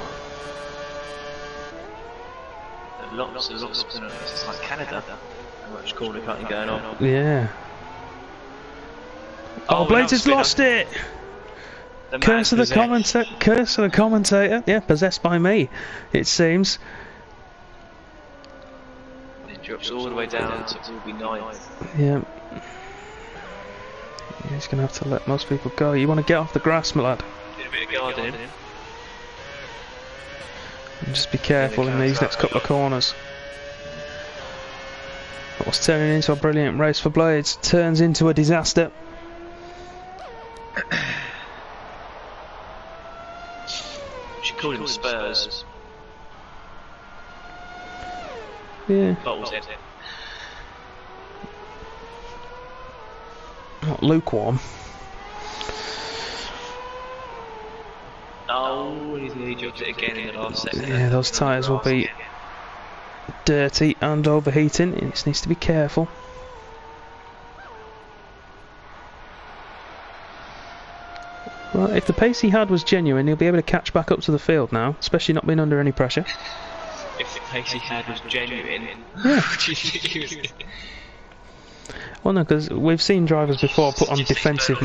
Lots of penalties. It's like Canada. How much corner cutting going on? Yeah. Oh, Blades has lost it! Curse of the commentator. Curse of the commentator. Yeah, possessed by me, it seems. It drops all the way down to will be 9th. Yeah. He's going to have to let most people go. You want to get off the grass, my lad. Did a bit of guarding. And just be careful in these next couple of corners. What's turning into a brilliant race for Blades turns into a disaster. She called him Spurs. Yeah. Bottles it. Not lukewarm. Oh, he dropped it again in the last second. Yeah, those tyres will be dirty and overheating. It just needs to be careful. Well, if the pace he had was genuine, he'll be able to catch back up to the field now, especially not being under any pressure. If the pace he had was genuine, Yeah. what do you think he was? Well, no, because we've seen drivers before put on defensive...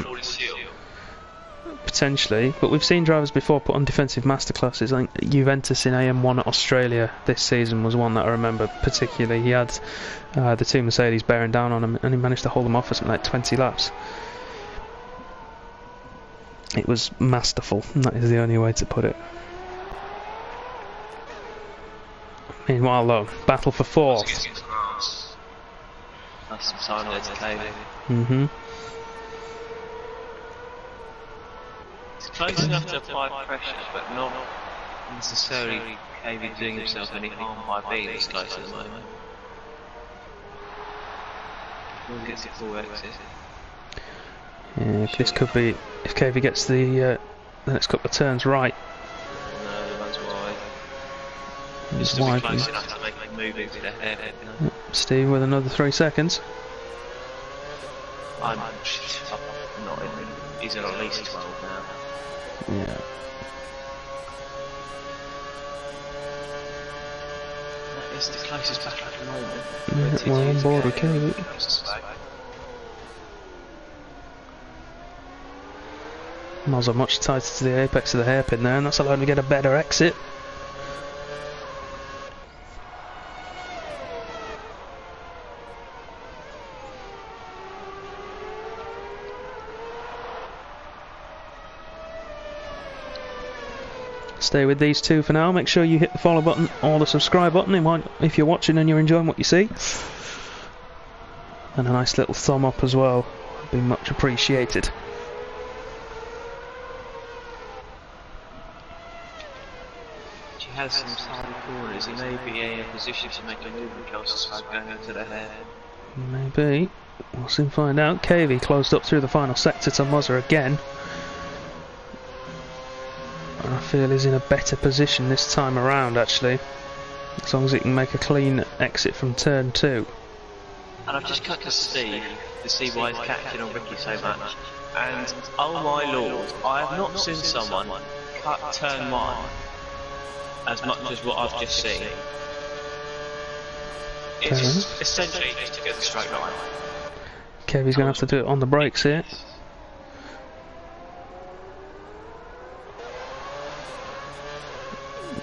Potentially, but we've seen drivers before put on defensive masterclasses. I think Juventus in AM1 at Australia this season was one that I remember particularly. He had the 2 Mercedes bearing down on him and he managed to hold them off for something like 20 laps. It was masterful, and that is the only way to put it. Meanwhile though, battle for 4th. That's some time there to KV. Mm-hmm. It's close enough to apply pressure, but not necessarily KV doing himself any harm by being this close at the moment. He gets a full exit. Yeah, this could be, if KV gets the next couple of turns right. No, the one's wide. Just to be close enough to make him move into the hairpin. No? Steve with another 3 seconds. I'm not in. He's at least 12 now. Yeah. That is the closest back at the moment. Yeah, we're on board with KV. Mozza much tighter to the apex of the hairpin there, and that's allowed him to get a better exit. Stay with these two for now. Make sure you hit the follow button or the subscribe button if you're watching and you're enjoying what you see. And a nice little thumb up as well. Would be much appreciated. He has some side corners. He may be in a position to make a move with Kelsey's going into the hair. Maybe. We'll soon find out. KV closed up through the final sector to Mozza again. I feel he's in a better position this time around, actually, as long as he can make a clean exit from turn 2. And I've just cut to Steve to see why he's catching on Ricky so much. And oh my lord, I have not seen someone cut turn 1 as much as what I've just seen. It's just essentially just to get the straight line. KV's going to have to do it on the brakes here.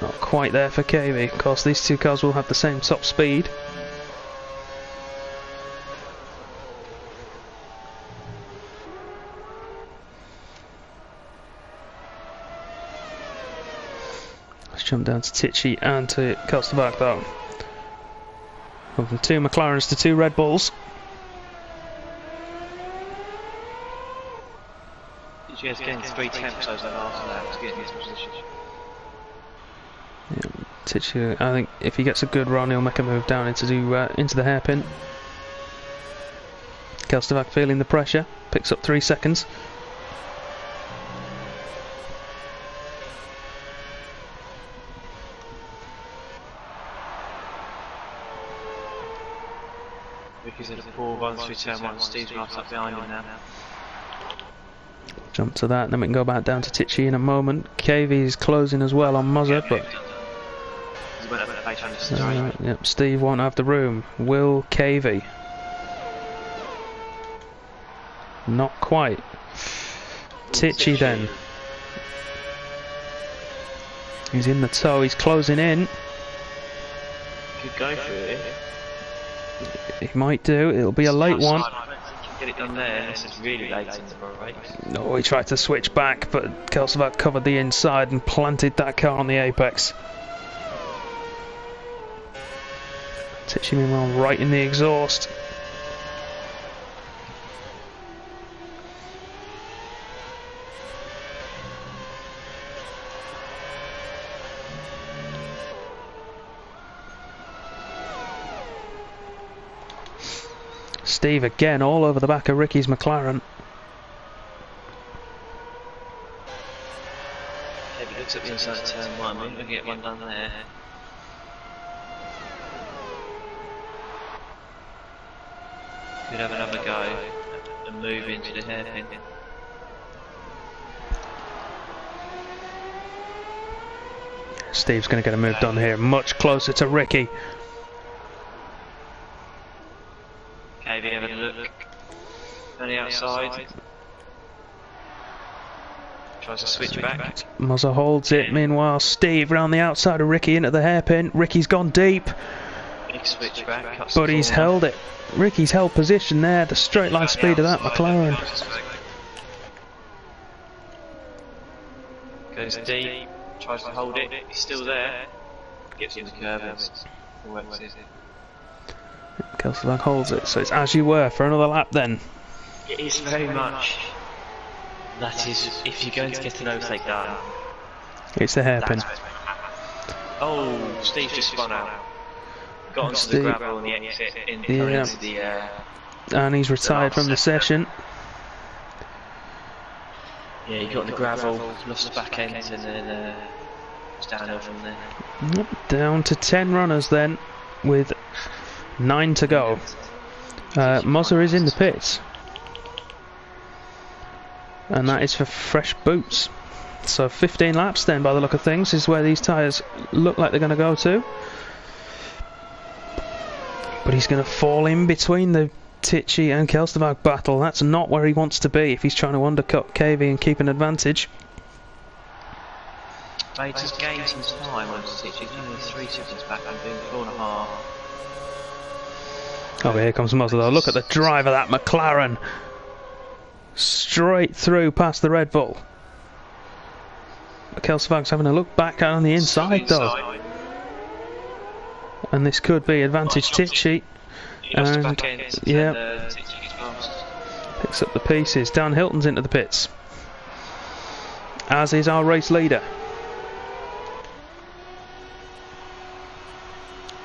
Not quite there for KV. Of course, these two cars will have the same top speed. Let's jump down to Tichy and to Kostovak though. From 2 McLarens to 2 Red Bulls. Tichy has gained 3 temps over the last lap to get in this position. Yeah, Tichy, I think if he gets a good run, he'll make a move down into the hairpin. Kostovak feeling the pressure, picks up 3 seconds. Ricky's at a poor run through turn 1, Steve's right up behind him now. Jump to that, and then we can go back down to Tichy in a moment. KV's closing as well on Mozza, but yep, Steve won't have the room. Will KV? Not quite. Tichy then. He's in the toe, he's closing in. Could go for it. He might do, it'll be a late one. I don't think you can get it done there unless it's really late in the race. No, he tried to switch back, but Kostovak covered the inside and planted that car on the apex. Tichy meanwhile right in the exhaust. Steve again all over the back of Ricky's McLaren. Maybe looks at the inside of turn 1, maybe we can get one done there. Could have another go and move into the hairpin. Steve's going to get a move done here, much closer to Ricky. KV having a look on the outside. Tries to switch back. Mozza holds it. Meanwhile, Steve round the outside of Ricky into the hairpin. Ricky's gone deep. Big switch back. But he's held it. Ricky's held position there. The straight line speed of that McLaren. Goes deep. Tries to hold it. He's still there. Gets in the curve and works it. Kelselberg holds it, so it's as you were for another lap then. It is very much. That is, if you're going to get an overtake done, It's a hairpin. Oh, Steve just spun out. Got onto the gravel on the exit coming into the and he's retired from the session. Yeah, he got on the gravel, lost the back end, and then it's downhill from there. Down to 10 runners then, with 9 to go. Mozza is in the pits, and that is for fresh boots. So 15 laps then, by the look of things, is where these tyres look like they're going to go to. But he's going to fall in between the Tichy and Kelsterberg battle. That's not where he wants to be if he's trying to undercut KV and keep an advantage. They just gained some time on Tichy. He's only 3 seconds back and being 4.5. Oh, here comes Mozza though. Look at the drive of that McLaren. Straight through past the Red Bull. Kelsterberg's having a look back on the inside though. And this could be advantage Tichy. And yeah, picks up the pieces. Dan Hilton's into the pits, as is our race leader.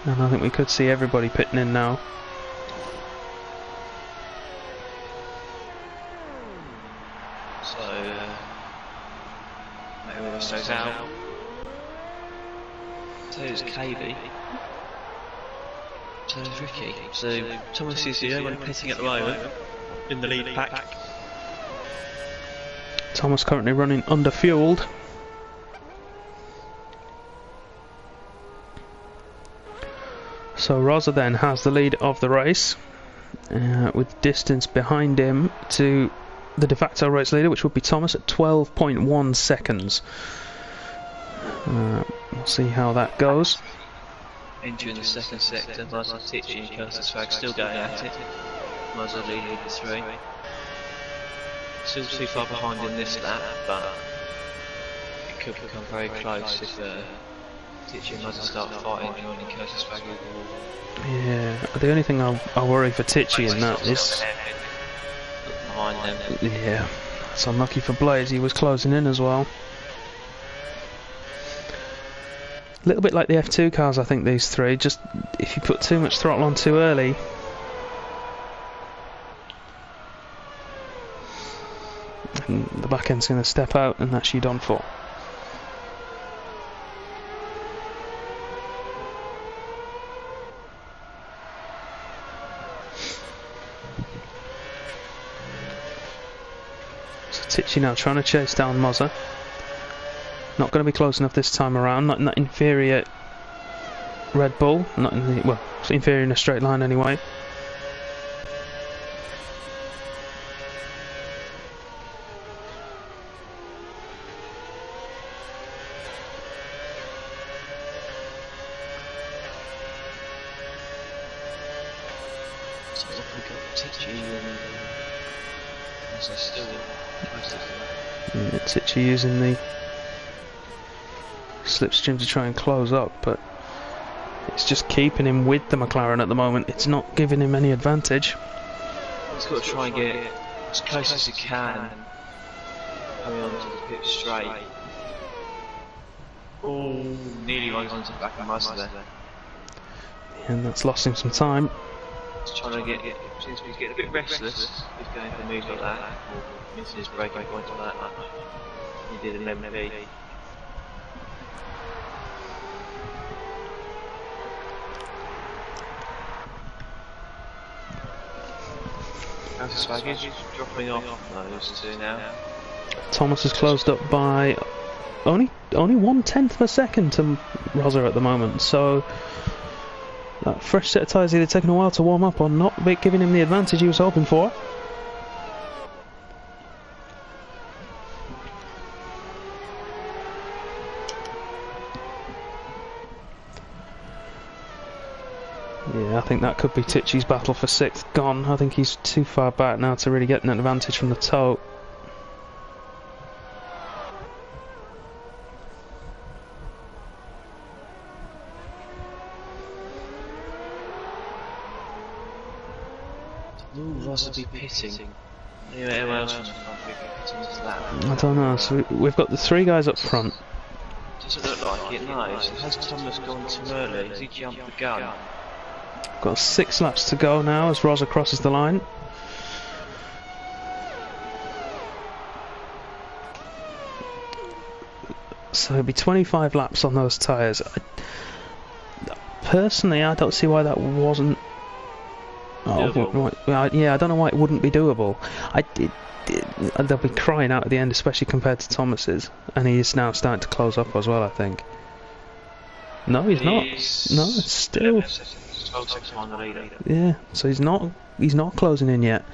And I think we could see everybody pitting in now. So maybe Rosto's out. So is KV. So is Ricky. So Thomas is the only one pitting at the moment in the lead pack. Thomas currently running under-fueled. So Rosa then has the lead of the race, with distance behind him to the de facto race leader, which would be Thomas at 12.1 seconds. We'll see how that goes. Entering the second sector, Mozza, Tichy and Kelsterberg still going at it. Mozza leading the 3. Still too far behind in this lap, but it could become very close if Tichy and Mozza start fighting, joining Kelsterberg overall. Yeah, the only thing I worry for Tichy in that is... behind them. Yeah, it's unlucky for Blaze, he was closing in as well. A little bit like the F2 cars, I think, these three. Just if you put too much throttle on too early, and the back end's going to step out, and that's you done for. So Tichy now trying to chase down Mozza. Not going to be close enough this time around, not in that inferior Red Bull, not in the, well, it's inferior in a straight line anyway. So we've got Tichy and Mozza still close to them. Tichy using the slipstream to try and close up, but it's just keeping him with the McLaren at the moment. It's not giving him any advantage. He's got to try and get as close as he can coming onto the pit straight. Oh, nearly runs onto the back of Mozza there. And that's lost him some time. He's trying to seems to be getting a bit restless. He's going for moves like that, or missing his braking point like that. He did an MP. How's his baggage? Dropping off those two now. Thomas has closed up by only 1/10 of a second to Rosa at the moment, so that fresh set of tyres either taking a while to warm up or not giving him the advantage he was hoping for. Yeah, I think that could be Tichy's battle for 6th gone. I think he's too far back now to really get an advantage from the toe. Ross would be pitting. Anyone else from the front would be pitting into that? I don't know. So we've got the 3 guys up front. Doesn't look like it, no. Has Thomas gone too early? Has he jumped the gun? Got 6 laps to go now as Rosa crosses the line. So it'll be 25 laps on those tyres. Personally, I don't see why that wasn't. Yeah, I don't know why it wouldn't be doable. They'll be crying out at the end, especially compared to Thomas's, and he is now starting to close up as well, I think. No, he's not. No, it's still. 12 seconds behind the leader. Yeah, so he's not closing in yet.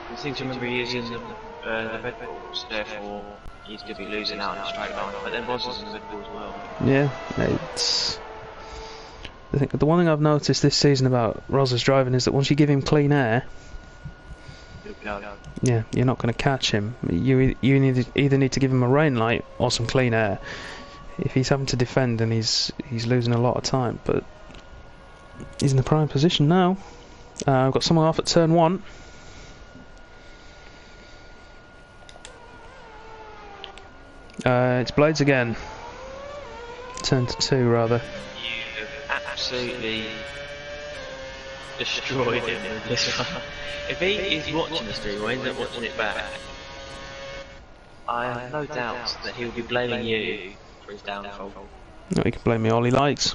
I seem to remember he is in the Red Bulls, therefore he's going to be losing out in a straight line. But then Boss is in the Red Bull as well. Yeah, it's. I think the one thing I've noticed this season about Rosa's driving is that once you give him clean air, yeah, you're not going to catch him. You either need to give him a rain light or some clean air. If he's having to defend, and he's losing a lot of time, but he's in the prime position now. I've got someone off at turn 1. It's Blades again. Turn to 2 rather. Absolutely destroyed him with this one. If he is watching the stream or ends up watching it back, I have no doubt that he will be blaming you for his downfall. No, he can blame me all he likes.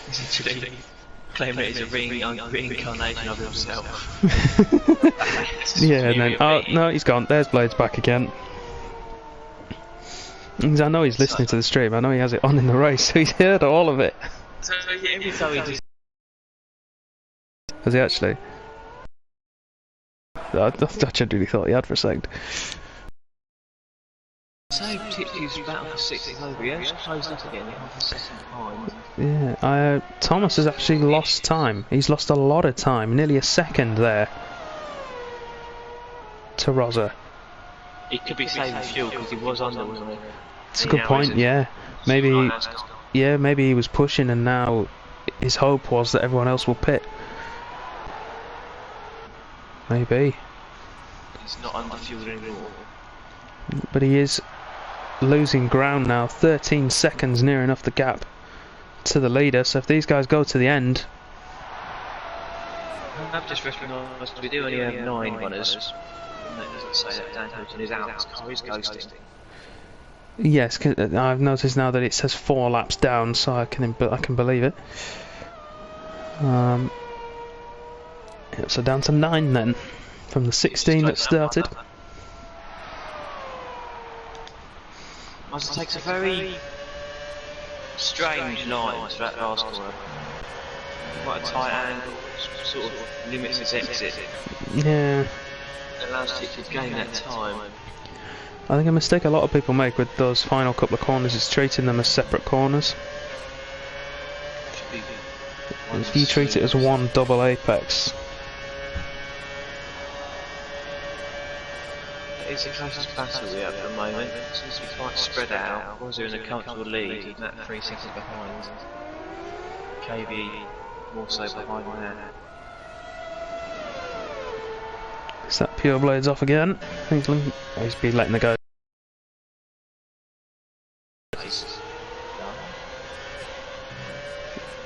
Essentially, claiming it is a reincarnation of himself. Yeah, and then oh no, he's gone. There's Blades back again. I know he's listening to the stream. I know he has it on in the race, so he's heard all of it. So every time he just... Has he actually? I genuinely thought he had for a second. So Tipsy's battle for 6th over. He has closed up again. Half a second behind. Yeah, Thomas has actually lost time. He's lost a lot of time, nearly a second there to Rosa. He could be saving fuel because he was under, wasn't he? It's a good point. Yeah, maybe. Yeah, maybe he was pushing, and now his hope was that everyone else will pit. Maybe. He's not under fueled anymore. But he is losing ground now. 13 seconds, near enough the gap to the leader. So if these guys go to the end, I've just recognised we do only have 9 runners. That doesn't say that Dan Hilton is out. His car is ghosting. yes, I've noticed now that it says 4 laps down, so I can believe it. So down to 9 then, from the 16 that started. It takes a very strange line to that last corner. Quite a tight angle, sort of limits its exit. Yeah. It allows it to gain that time. I think a mistake a lot of people make with those final couple of corners is treating them as separate corners. If you treat it as one double apex. It's the closest battle we have at the moment. It seems to be quite spread out. Rosa in a comfortable lead, with Matt 3 seconds behind. KB more so behind that. Is that Pure Blades off again? He's been letting the go.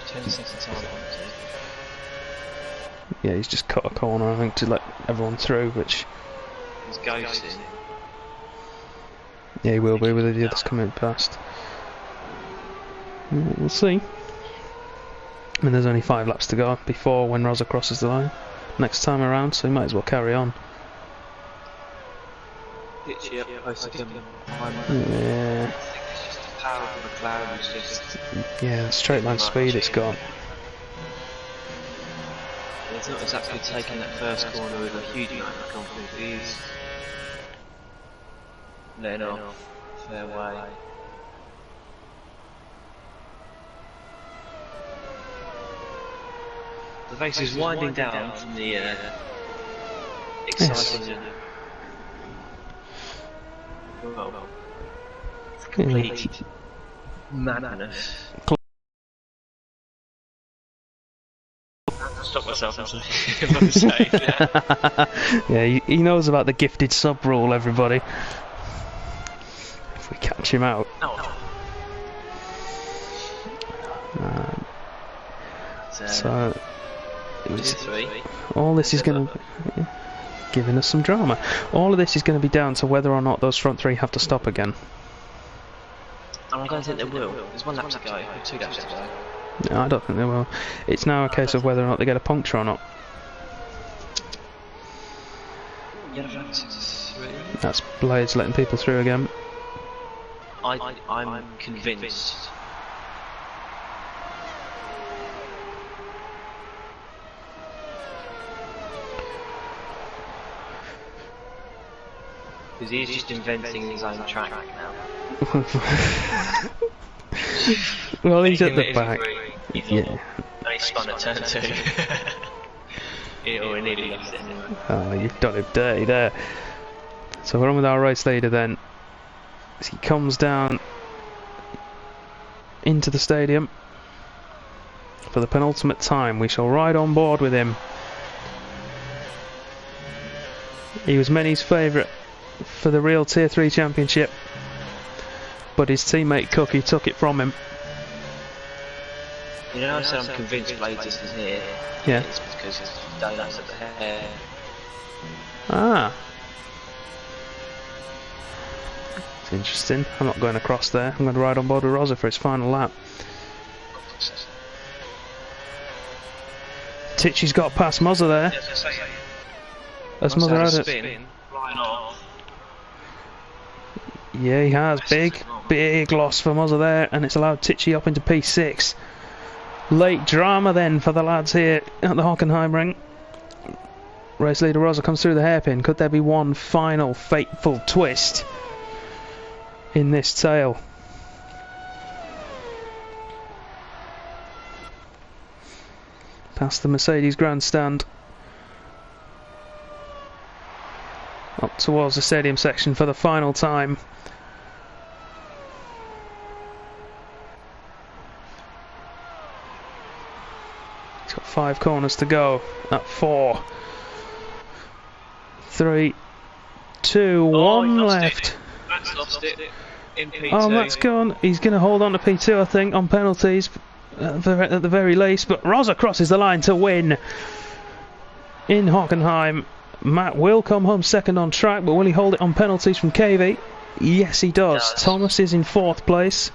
10 seconds time. Yeah, he's just cut a corner, I think, to let everyone through, which... He's ghosting. Yeah, he will be with the others coming past. We'll see. I mean, there's only 5 laps to go before when Rosa crosses the line next time around, so he might as well carry on. Yeah. Yeah, the straight line speed it's got. It's not exactly taking that first corner with a huge amount of confidence. He's letting off fair way. The race is winding down from the exciting complete madness. stop myself from saying that. Yeah, he knows about the gifted sub rule, everybody. If we catch him out. No. So, three. all this is going to giving us some drama. All of this is going to be down to whether or not those front three have to stop again. I don't think they will. There's 1 lap to go, 2 laps to go. No, I don't think they will. It's now a case of whether or not they get a puncture or not. That's Blades letting people through again. I'm convinced. Because he's just inventing his own track now. Well, he's at the back. Yeah. And he spun at turn 2. He nearly lost it anyway. Oh, you've done it dirty there. So we're on with our race leader then. As he comes down into the stadium for the penultimate time, we shall ride on board with him. He was many's favourite for the real Tier 3 championship, but his teammate Cookie took it from him. You know, I said I'm convinced Blades isn't here. Yeah. It's because his donuts at the hair. Ah. It's interesting. I'm not going across there. I'm going to ride on board with Rosa for his final lap. Titchy's got past Mozza there. Has Mozza had it? Yeah, he has. Big loss for Mozza there, and it's allowed Titchy up into P6. Late drama then for the lads here at the Hockenheim ring. Race leader Rosa comes through the hairpin. Could there be one final fateful twist in this tale? Past the Mercedes grandstand, up towards the stadium section for the final time. He's got 5 corners to go at 4, 3, 2, 1 left. Matt's lost it in P2. Oh, Matt's gone. He's going to hold on to P2, I think, on penalties at the very least. But Rosa crosses the line to win in Hockenheim. Matt will come home second on track, but will he hold it on penalties from KV? Yes, he does. Thomas is in 4th place.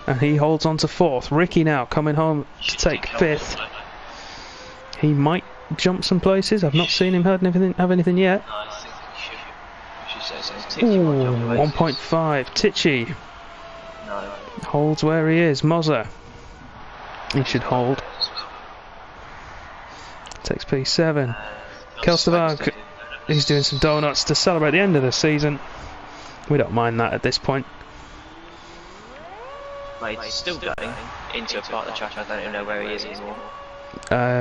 And he holds on to 4th. Ricky now coming home to take 5th. He might jump some places. I've not seen him have anything yet. No, I think he should. Ooh, 1.5. Titchy No. holds where he is. Mozza, he should hold. Takes P7. Kelstavag, he's doing some donuts to celebrate the end of the season. We don't mind that at this point. Mate, he's still going into a part of the track. I don't even know where he is anymore.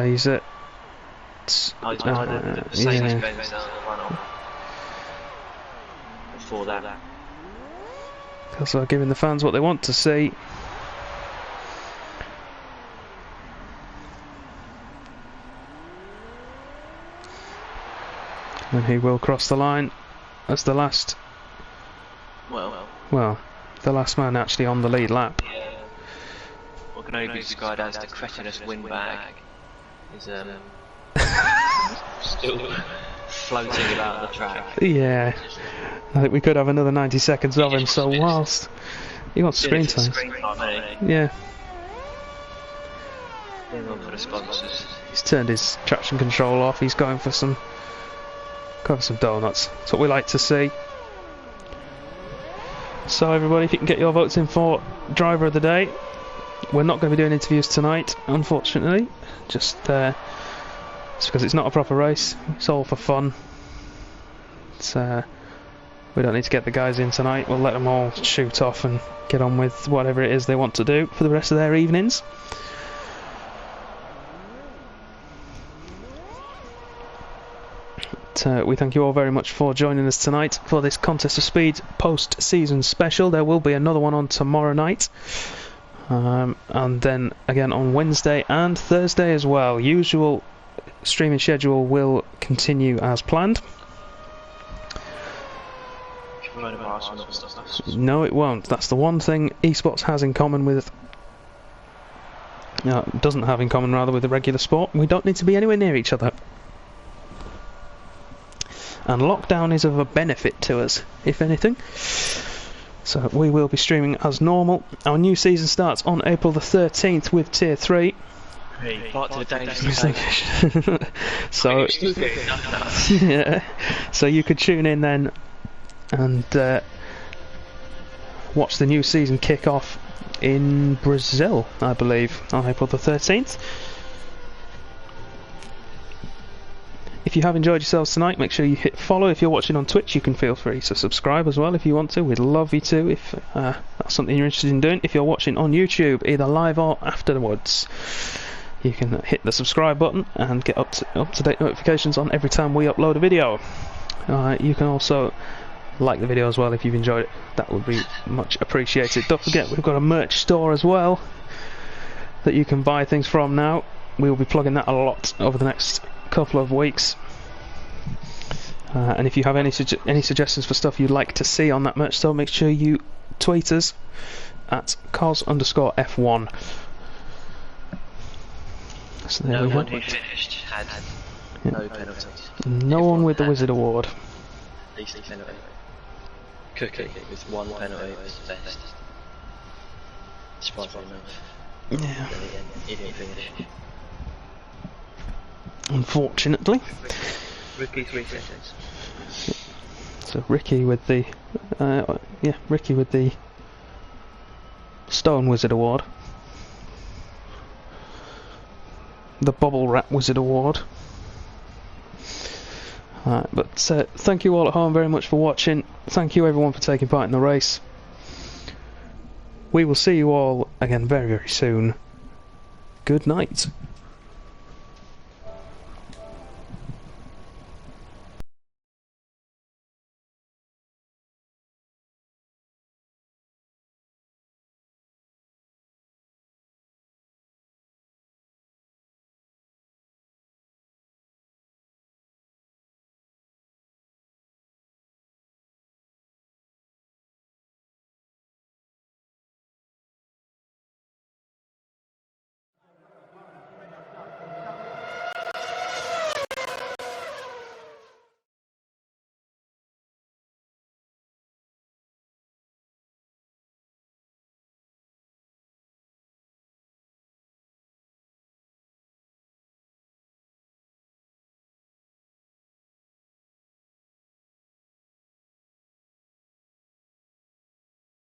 He's at... Oh, he's behind the Mercedes-Benz down the run-off. Before that. Also giving the fans what they want to see. And he will cross the line as the last... Well, the last man actually on the lead lap. Yeah. What can only be described as the cretinous windbag is still floating about the track. Yeah, I think we could have another 90 seconds of him, so whilst he wants screen time. Yeah. For the sponsors. He's turned his traction control off, he's going for some donuts. That's what we like to see. So everybody, if you can get your votes in for driver of the day. We're not going to be doing interviews tonight, unfortunately. Just it's because it's not a proper race. It's all for fun. It's we don't need to get the guys in tonight. We'll let them all shoot off and get on with whatever it is they want to do for the rest of their evenings. We thank you all very much for joining us tonight for this Contest of Speed post-season special. There will be another one on tomorrow night. And then again on Wednesday and Thursday as well. Usual streaming schedule will continue as planned. No, it won't. That's the one thing esports has in common with... doesn't have in common rather with the regular sport. We don't need to be anywhere near each other. And lockdown is of a benefit to us, if anything. So we will be streaming as normal. Our new season starts on April the 13th with Tier 3. Part to the dangerous. So, yeah, so you could tune in then and watch the new season kick off in Brazil, I believe, on April the 13th. If you have enjoyed yourselves tonight, make sure you hit follow. If you're watching on Twitch, you can feel free to subscribe as well if you want to. We'd love you to if that's something you're interested in doing. If you're watching on YouTube, either live or afterwards, you can hit the subscribe button and get up to date notifications on every time we upload a video. You can also like the video as well if you've enjoyed it. That would be much appreciated. Don't forget, we've got a merch store as well that you can buy things from now. We will be plugging that a lot over the next couple of weeks. And if you have any suggestions for stuff you'd like to see on that merch store, make sure you tweet us at COS_F1. So there No we one go. who finished had no penalties. No one with the Wizard Award. Least penalty. Cookie with one penalty was the best. Surprisingly enough. Yeah. Then again, he didn't finish. Unfortunately. Rookie 3 seconds. So Ricky with the Ricky with the Stone Wizard Award. The Bubble Wrap Wizard Award. But thank you all at home very much for watching. Thank you everyone for taking part in the race. We will see you all again very, very soon. Good night.